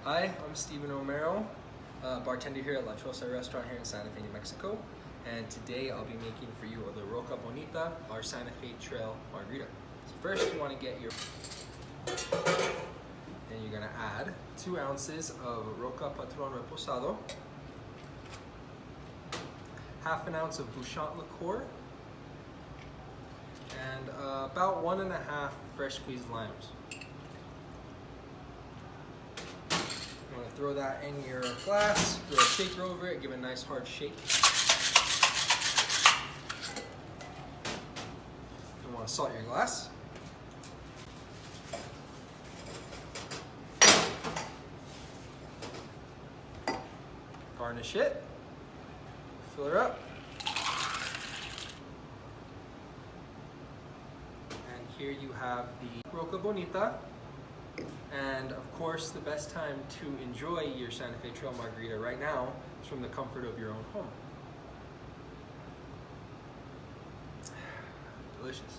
Hi, I'm Steven Romero, bartender here at La Choza restaurant here in Santa Fe, New Mexico. And today I'll be making for you the Roca Bonita, our Santa Fe Trail Margarita. So first you want to get your, then you're going to add 2 ounces of Roca Patron Reposado, half an ounce of Bauchant liqueur, and about 1.5 fresh squeezed limes. You want to throw that in your glass, throw a shaker over it, give it a nice hard shake. You want to salt your glass. Garnish it. Fill her up. And here you have the Roca Bonita. And of course, the best time to enjoy your Santa Fe Trail Margarita right now is from the comfort of your own home. Delicious.